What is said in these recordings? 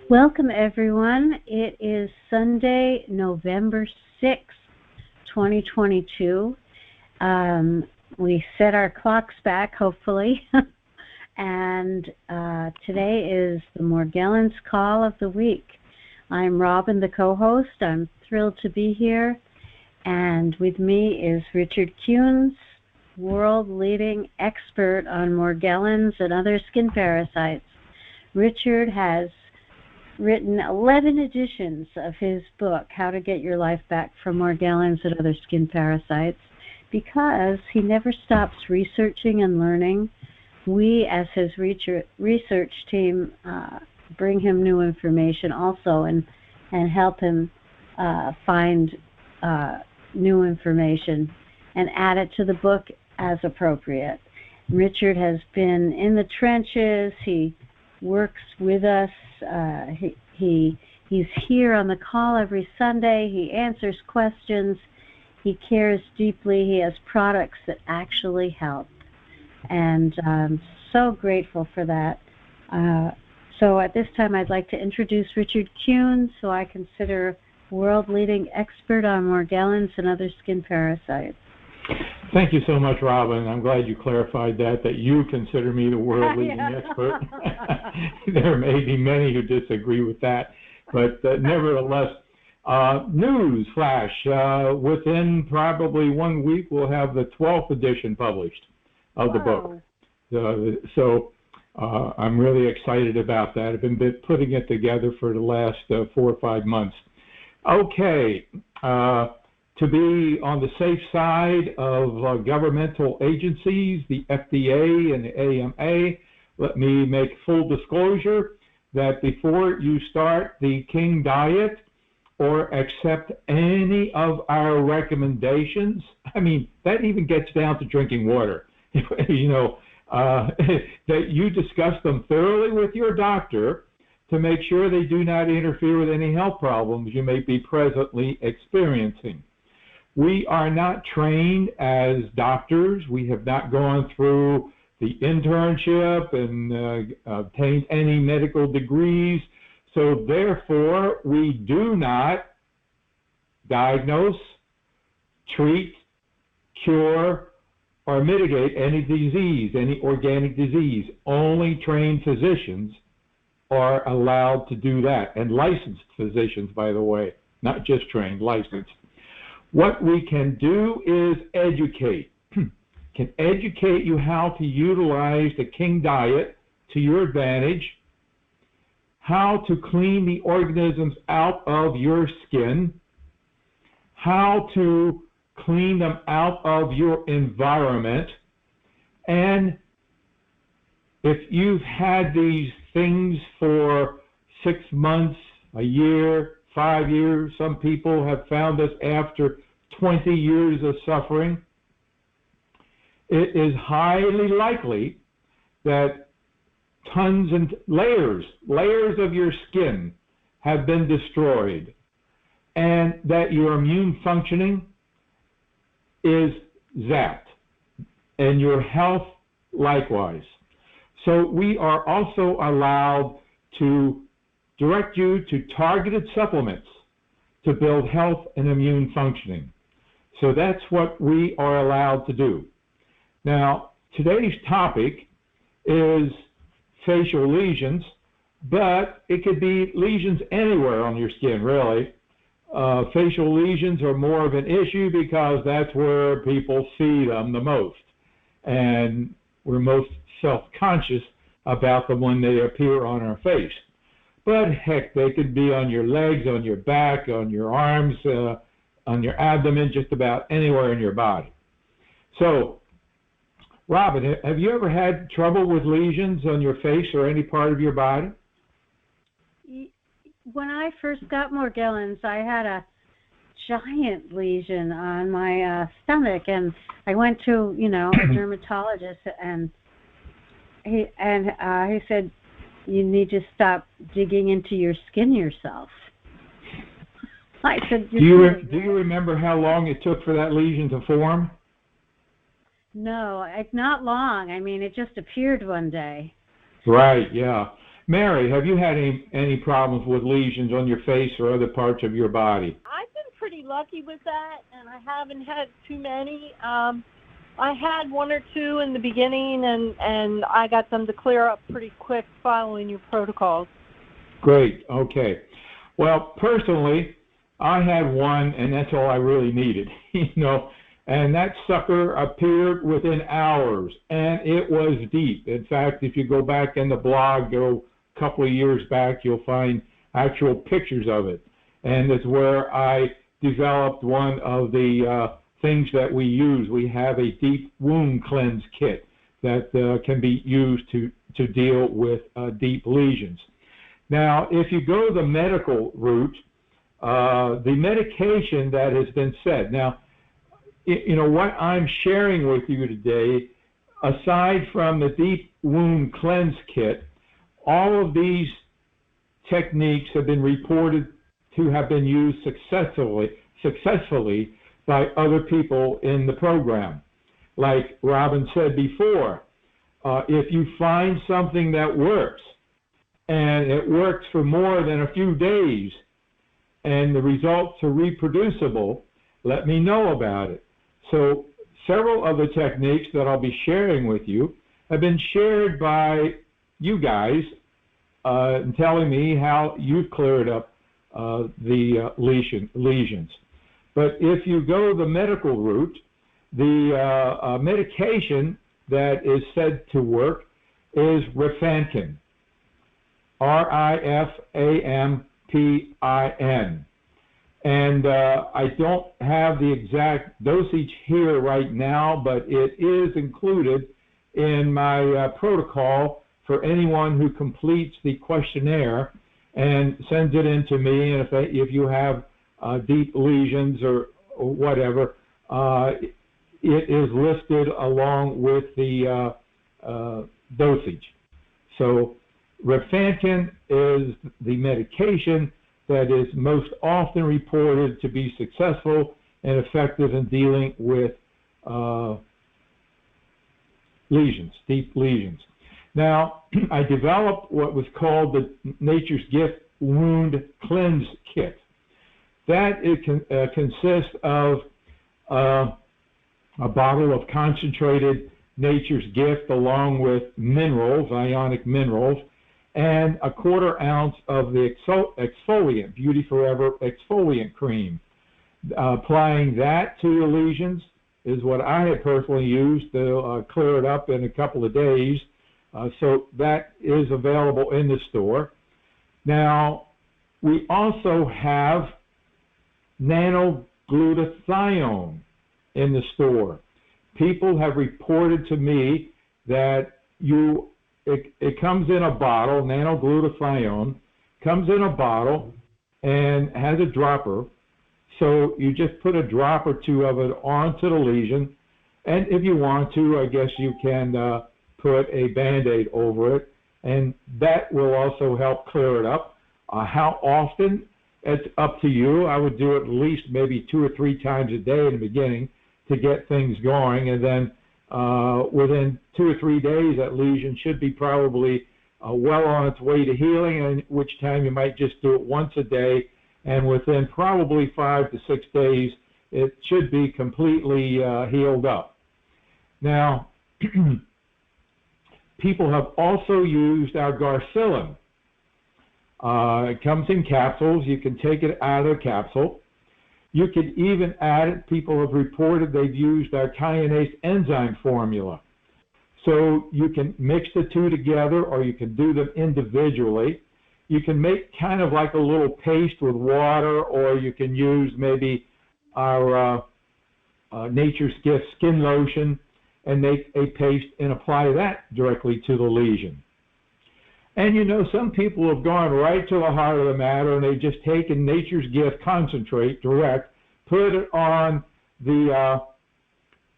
Welcome, everyone. It is Sunday, November 6th, 2022. We set our clocks back, hopefully, and today is the Morgellons Call of the Week. I'm Robin, the co-host. I'm thrilled to be here, and with me is Richard Kuhns, world-leading expert on Morgellons and other skin parasites. Richard has written 11 editions of his book, How to Get Your Life Back from Morgellons and Other Skin Parasites, because he never stops researching and learning. We, as his research team, bring him new information also and help him find new information and add it to the book as appropriate. Richard has been in the trenches. He works with us. He's here on the call every Sunday. He answers questions. He cares deeply. He has products that actually help. And I'm so grateful for that. So at this time, I'd like to introduce Richard Kuhns, who I consider world-leading expert on Morgellons and other skin parasites. Thank you so much, Robin. I'm glad you clarified that you consider me the world-leading expert. There may be many who disagree with that, but nevertheless, news flash. Within probably 1 week, we'll have the 12th edition published of the book. So I'm really excited about that. I've been putting it together for the last 4 or 5 months. Okay. To be on the safe side of governmental agencies, the FDA and the AMA, let me make full disclosure that before you start the King Diet or accept any of our recommendations, I mean, that even gets down to drinking water, that you discuss them thoroughly with your doctor to make sure they do not interfere with any health problems you may be presently experiencing. We are not trained as doctors. We have not gone through the internship and obtained any medical degrees. So therefore, we do not diagnose, treat, cure, or mitigate any disease, any organic disease. Only trained physicians are allowed to do that, and licensed physicians, by the way, not just trained, licensed. What we can do is educate. Can educate you how to utilize the King Diet to your advantage, how to clean the organisms out of your skin, how to clean them out of your environment, and if you've had these things for 6 months, a year, 5 years, some people have found us after 20 years of suffering, it is highly likely that tons and layers of your skin have been destroyed, and that your immune functioning is zapped, and your health likewise. So we are also allowed to direct you to targeted supplements to build health and immune functioning. So that's what we are allowed to do. Now, today's topic is facial lesions, but it could be lesions anywhere on your skin, really. Facial lesions are more of an issue because that's where people see them the most. And we're most self-conscious about them when they appear on our face. But heck, they could be on your legs, on your back, on your arms, on your abdomen, just about anywhere in your body. So, Robin, have you ever had trouble with lesions on your face or any part of your body? When I first got Morgellons, I had a giant lesion on my stomach, and I went to, a dermatologist, and he said, you need to stop digging into your skin yourself. I said, do you remember how long it took for that lesion to form? No, not long. I mean, it just appeared one day. Right, yeah. Mary, have you had any problems with lesions on your face or other parts of your body? I've been pretty lucky with that, and I haven't had too many. I had one or two in the beginning, and I got them to clear up pretty quick following your protocols. Great. Okay. Well, personally, I had one, and that's all I really needed, and that sucker appeared within hours, and it was deep. In fact, if you go back in the blog, go a couple of years back, you'll find actual pictures of it. And it's where I developed one of the things that we use. We have a deep wound cleanse kit that can be used to deal with deep lesions. Now, if you go the medical route, the medication that has been said. Now, what I'm sharing with you today, aside from the deep wound cleanse kit, all of these techniques have been reported to have been used successfully by other people in the program. Like Robin said before, if you find something that works, and it works for more than a few days, and the results are reproducible, let me know about it. So several of the techniques that I'll be sharing with you have been shared by you guys, telling me how you've cleared up the lesions. But if you go the medical route, the medication that is said to work is rifampin, rifampin. And I don't have the exact dosage here right now, but it is included in my protocol for anyone who completes the questionnaire and sends it in to me. And if you have deep lesions or whatever, it is listed along with the dosage. So rifampin is the medication that is most often reported to be successful and effective in dealing with lesions, deep lesions. Now, I developed what was called the Nature's Gift Wound Cleanse Kit. That consists of a bottle of concentrated Nature's Gift along with minerals, ionic minerals, and a 1/4 ounce of the exfoliant, Beauty Forever exfoliant cream. Applying that to your lesions is what I had personally used to clear it up in a couple of days. So that is available in the store. Now, we also have nanoglutathione in the store. People have reported to me that it comes in a bottle, nanoglutathione, comes in a bottle and has a dropper. So you just put a drop or two of it onto the lesion. And if you want to, I guess you can put a Band-Aid over it. And that will also help clear it up. How often? It's up to you. I would do it at least maybe 2 or 3 times a day in the beginning to get things going. And then within 2 or 3 days, that lesion should be probably well on its way to healing, and which time you might just do it once a day, and within probably 5 to 6 days, it should be completely healed up. Now, people have also used our Garcillin. It comes in capsules. You can take it out of the capsule. You could even add it. People have reported they've used our kyanase enzyme formula. So you can mix the two together, or you can do them individually. You can make kind of like a little paste with water, or you can use maybe our Nature's Gift skin lotion and make a paste and apply that directly to the lesion. And some people have gone right to the heart of the matter, and they've just taken Nature's Gift concentrate direct, put it on the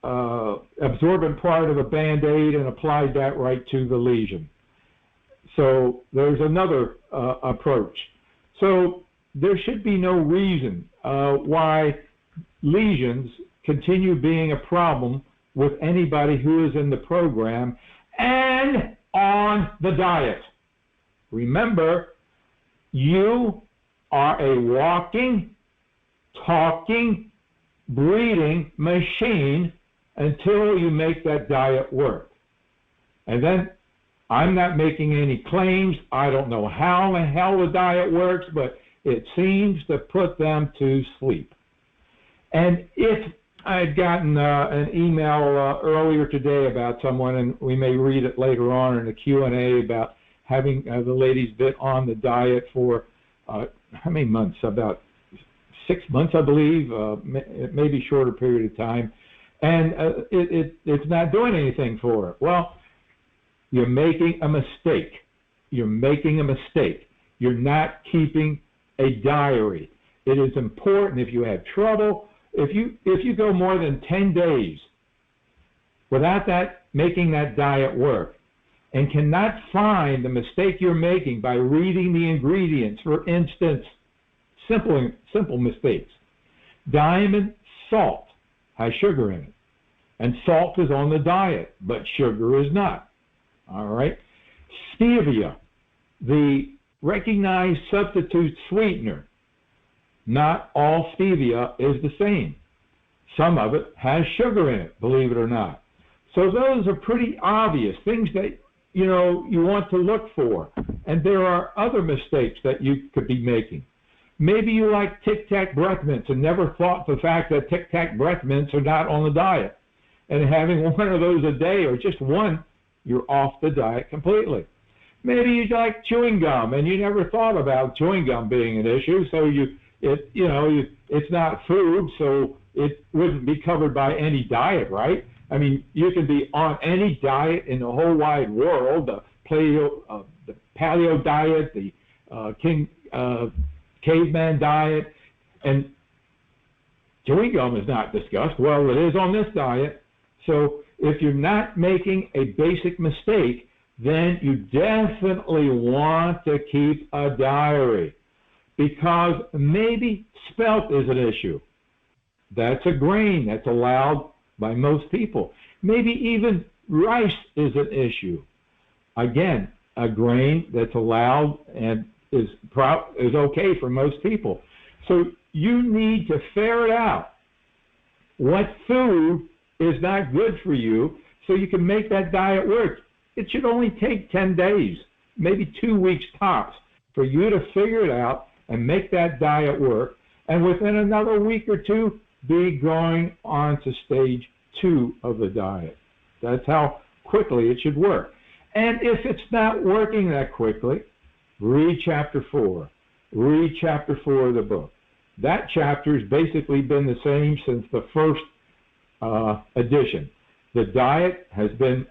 absorbent part of a Band-Aid, and applied that right to the lesion. So there's another approach. So there should be no reason why lesions continue being a problem with anybody who is in the program and on the diet. Remember, you are a walking, talking, breathing machine until you make that diet work. And then I'm not making any claims. I don't know how the hell the diet works, but it seems to put them to sleep. And if I had gotten an email earlier today about someone, and we may read it later on in the Q&A, about having the ladies been on the diet for how many months? About 6 months, I believe, maybe shorter period of time, and it's not doing anything for her. Well, you're making a mistake. You're making a mistake. You're not keeping a diary. It is important if you have trouble. If you go more than 10 days without making that diet work, and cannot find the mistake you're making by reading the ingredients, for instance, simple mistakes. Diamond salt has sugar in it, and salt is on the diet, but sugar is not. All right. Stevia, the recognized substitute sweetener. Not all stevia is the same. Some of it has sugar in it, believe it or not. So those are pretty obvious things that you want to look for. And there are other mistakes that you could be making. Maybe you like Tic Tac breath mints and never thought the fact that Tic Tac breath mints are not on the diet. And having one of those a day or just one, you're off the diet completely. Maybe you like chewing gum and you never thought about chewing gum being an issue, so it's not food, so it wouldn't be covered by any diet, right? I mean, you can be on any diet in the whole wide world, the paleo diet, the caveman diet, and chewing gum is not discussed. Well, it is on this diet. So if you're not making a basic mistake, then you definitely want to keep a diary, because maybe spelt is an issue. That's a grain that's allowed by most people. Maybe even rice is an issue. Again, a grain that's allowed and is okay for most people. So you need to ferret out what food is not good for you so you can make that diet work. It should only take 10 days, maybe 2 weeks tops, for you to figure it out and make that diet work. And within another week or two, be going on to stage 2 of the diet. That's how quickly it should work. And if it's not working that quickly, read chapter 4. Read chapter 4 of the book. That chapter has basically been the same since the first edition. The diet has been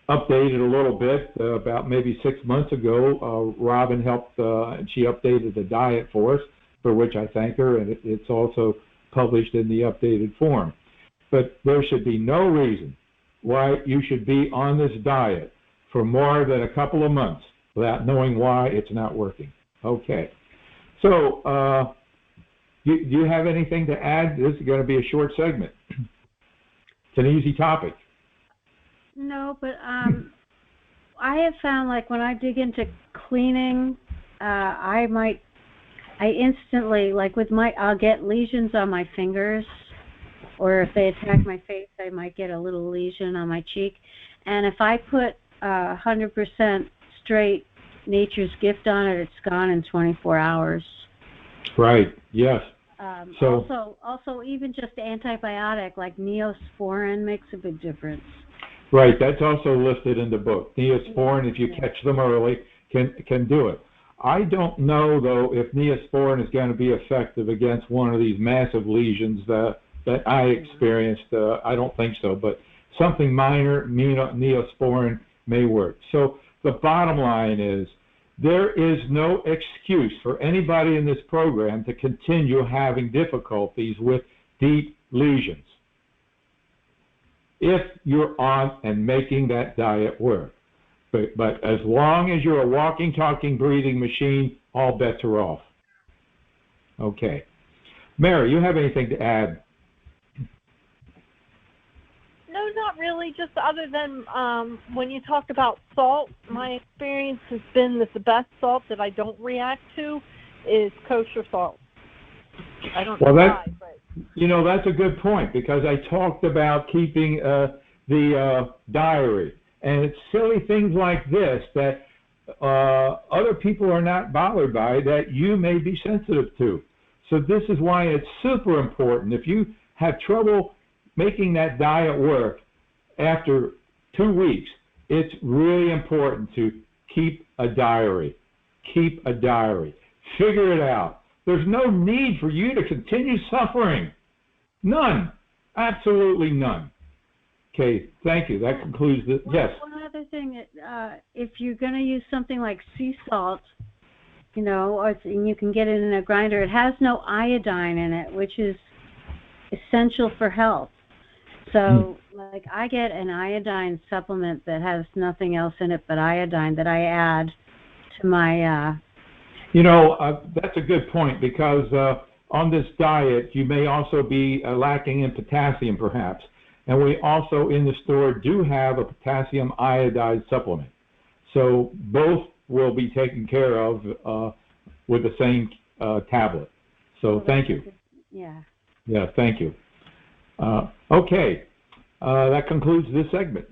updated a little bit about maybe 6 months ago. Robin helped, and she updated the diet for us, for which I thank her, and it's also published in the updated form. But there should be no reason why you should be on this diet for more than a couple of months without knowing why it's not working. Okay. So, do you have anything to add? This is going to be a short segment. It's an easy topic. No, but I have found, like, when I dig into cleaning, I instantly, like with I'll get lesions on my fingers, or if they attack my face, I might get a little lesion on my cheek. And if I put 100% straight Nature's Gift on it, it's gone in 24 hours. Right, yes. Also, even just antibiotic, like Neosporin, makes a big difference. Right, that's also listed in the book. Neosporin, if you catch them early, can do it. I don't know, though, if Neosporin is going to be effective against one of these massive lesions that I experienced. I don't think so, but something minor, Neosporin may work. So the bottom line is, there is no excuse for anybody in this program to continue having difficulties with deep lesions if you're on and making that diet work. But as long as you're a walking, talking, breathing machine, all bets are off. Okay. Mary, you have anything to add? No, not really, just other than when you talk about salt, my experience has been that the best salt that I don't react to is kosher salt. I don't know why, but... That's a good point, because I talked about keeping the diary, and it's silly things like this that other people are not bothered by that you may be sensitive to. So this is why it's super important. If you have trouble making that diet work after 2 weeks, it's really important to keep a diary. Keep a diary. Figure it out. There's no need for you to continue suffering. None. Absolutely none. Okay, thank you. That concludes the... Yes? One other thing, if you're going to use something like sea salt, and you can get it in a grinder, it has no iodine in it, which is essential for health. So, like, I get an iodine supplement that has nothing else in it but iodine that I add to my... that's a good point, because on this diet, you may also be lacking in potassium, perhaps. And we also, in the store, do have a potassium iodide supplement. So both will be taken care of with the same tablet. So thank you. Yeah. Yeah, thank you. Okay, that concludes this segment.